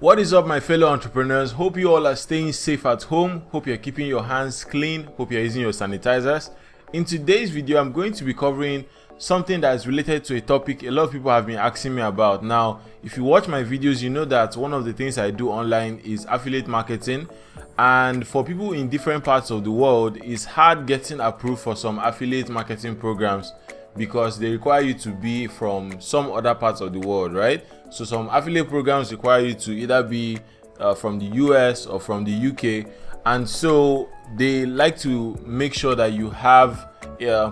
What is up, my fellow entrepreneurs? Hope you all are staying safe at home. Hope you're keeping your hands clean. Hope you're using your sanitizers. In today's video, I'm going to be covering something that is related to a topic a lot of people have been asking me about. Now, if you watch my videos, you know that one of the things I do online is affiliate marketing. And for people in different parts of the world, it's hard getting approved for some affiliate marketing programs because they require you to be from some other parts of the world, right? So some affiliate programs require you to either be from the US or from the UK, and so they like to make sure that you have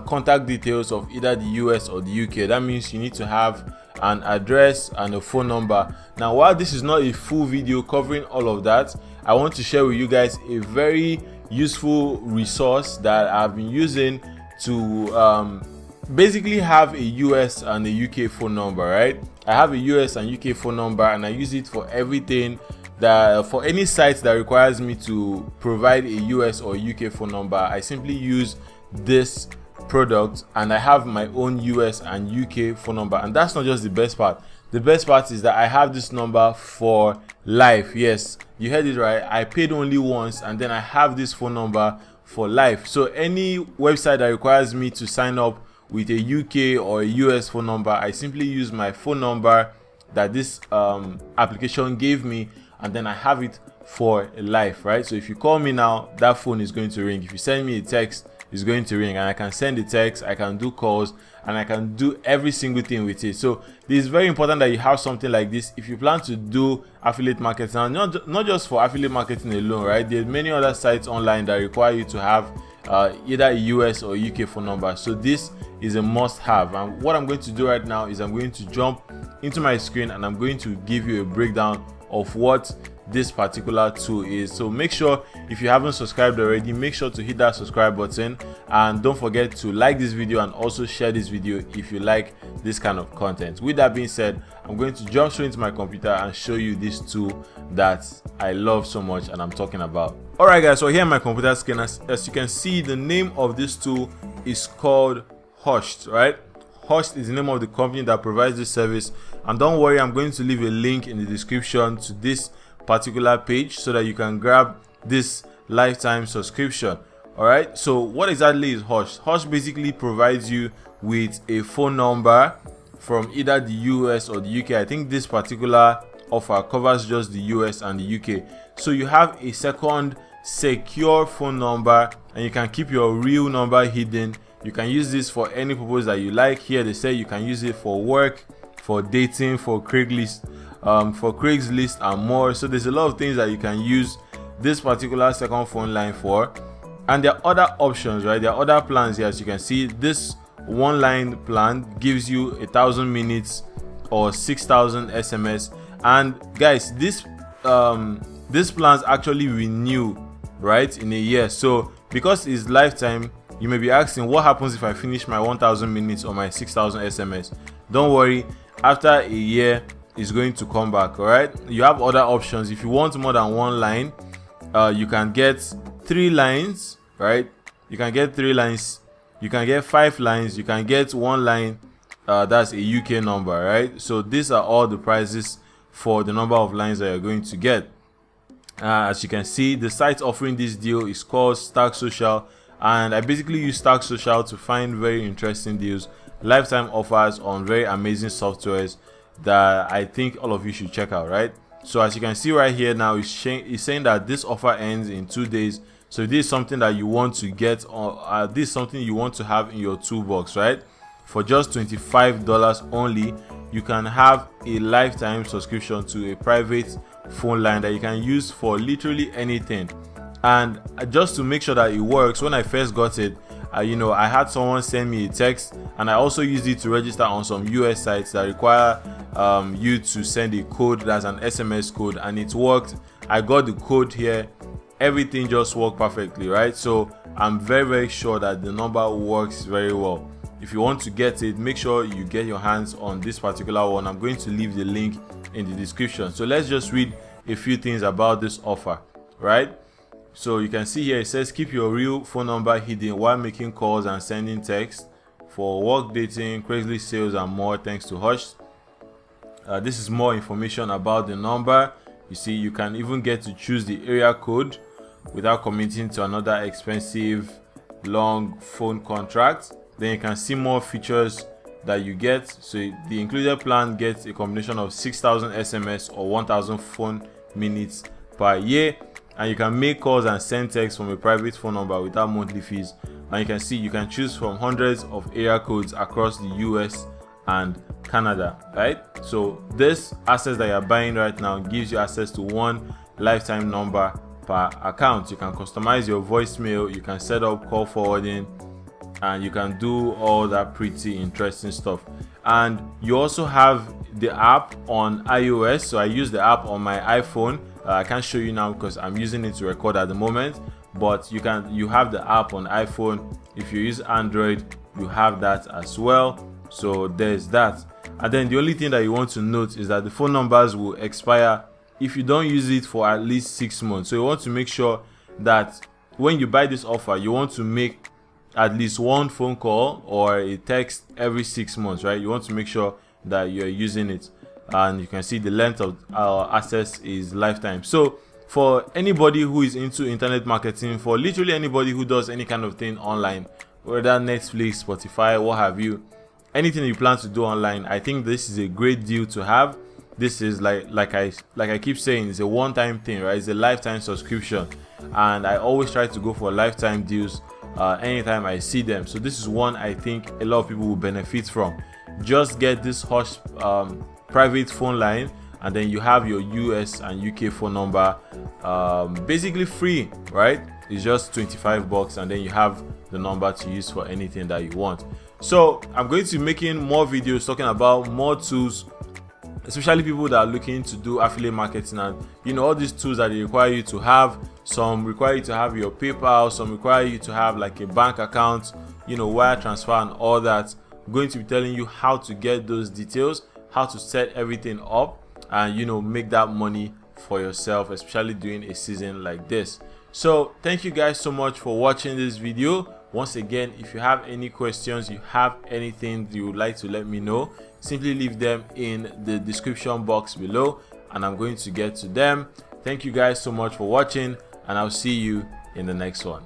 contact details of either the US or the UK. That means you need to have an address and a phone number. Now, while this is not a full video covering all of that, I want to share with you guys a very useful resource that I've been using to basically have a US and a UK phone number, right? I have a US and UK phone number, and I use it for everything that for any site that requires me to provide a US or UK phone number. I simply use this product and I have my own US and UK phone number. And that's not just the best part. The best part is that I have this number for life. Yes, you heard it right. I paid only once and then I have this phone number for life. So any website that requires me to sign up with a UK or a US phone number, I simply use my phone number that this application gave me, and then I have it for life, right? So if you call me now, that phone is going to ring. If you send me a text, it's going to ring, and I can send a text, I can do calls, and I can do every single thing with it. So it is very important that you have something like this if you plan to do affiliate marketing, and not just for affiliate marketing alone, right? There are many other sites online that require you to have either a US or UK phone number. So this is a must-have, and what I'm going to do right now is I'm going to jump into my screen and I'm going to give you a breakdown of what this particular tool is. So make sure, if you haven't subscribed already, make sure to hit that subscribe button, and don't forget to like this video and also share this video if you like this kind of content. With that being said, I'm going to jump straight into my computer and show you this tool that I love so much and I'm talking about. Alright guys, so here on my computer screen, as you can see, the name of this tool is called Hushed, right? Hushed is the name of the company that provides this service, and don't worry, I'm going to leave a link in the description to this particular page so that you can grab this lifetime subscription. All right, so what exactly is Hushed? Hushed basically provides you with a phone number from either the US or the UK. I think this particular offer covers just the US and the UK, so you have a second secure phone number, and you can keep your real number hidden. You can use this for any purpose that you like. Here they say you can use it for work, for dating, for Craigslist, and more. So there's a lot of things that you can use this particular second phone line for. And there are other options, right? There are other plans here. As you can see, this one line plan gives you 1,000 minutes or 6,000 SMS. And guys, this plans actually renew, right, in a year. So because it's lifetime, you may be asking, what happens if I finish my 1,000 minutes or my 6,000 SMS? Don't worry, after a year it's going to come back. All right, you have other options. If you want more than one line, you can get 3 lines, right? You can get 3 lines, you can get 5 lines, you can get 1 line, that's a UK number, right? So these are all the prices for the number of lines that you're going to get. As you can see, the site offering this deal is called Stack Social, and I basically use Stack Social to find very interesting deals, lifetime offers on very amazing softwares that I think all of you should check out, right? So as you can see right here now, it's saying that this offer ends in 2 days. So this is something that you want to get, or this is something you want to have in your toolbox, right? For just $25 only, you can have a lifetime subscription to a private phone line that you can use for literally anything. And just to make sure that it works, when I first got it, I had someone send me a text, and I also used it to register on some US sites that require you to send a code, that's an SMS code, and it worked. I got the code here, everything just worked perfectly, right? So I'm very sure that the number works very well. If you want to get it, make sure you get your hands on this particular one. I'm going to leave the link in the description. So let's just read a few things about this offer, right? So you can see here, it says keep your real phone number hidden while making calls and sending text for work, dating, Craigslist sales, and more, thanks to Hushed. This is more information about the number. You see, you can even get to choose the area code without committing to another expensive long phone contract. Then you can see more features that you get. So the included plan gets a combination of 6,000 SMS or 1,000 phone minutes per year, and you can make calls and send texts from a private phone number without monthly fees. And you can see you can choose from hundreds of area codes across the US and Canada, right? So this access that you're buying right now gives you access to one lifetime number per account. You can customize your voicemail, you can set up call forwarding, and you can do all that pretty interesting stuff. And you also have the app on iOS. So I use the app on my iPhone. I can't show you now because I'm using it to record at the moment, but you have the app on iPhone. If you use Android, you have that as well. So there's that. And then the only thing that you want to note is that the phone numbers will expire if you don't use it for at least 6 months. So you want to make sure that when you buy this offer, you want to make at least one phone call or a text every 6 months, right? You want to make sure that you're using it. And you can see the length of our access is lifetime. So for anybody who is into internet marketing, for literally anybody who does any kind of thing online, whether Netflix, Spotify, what have you, anything you plan to do online, I think this is a great deal to have. This is like I keep saying, it's a one-time thing, right? It's a lifetime subscription, and I always try to go for lifetime deals anytime I see them. So this is one I think a lot of people will benefit from. Just get this Hush private phone line, and then you have your US and UK phone number basically free, right? It's just $25, and then you have the number to use for anything that you want. So I'm going to be making more videos talking about more tools, especially people that are looking to do affiliate marketing, and all these tools that they require you to have. Some require you to have your PayPal, some require you to have like a bank account, wire transfer and all that. I'm going to be telling you how to get those details, how to set everything up, and make that money for yourself, especially during a season like this. So thank you guys so much for watching this video. Once again, if you have any questions, you have anything you would like to let me know, simply leave them in the description box below and I'm going to get to them. Thank you guys so much for watching, and I'll see you in the next one.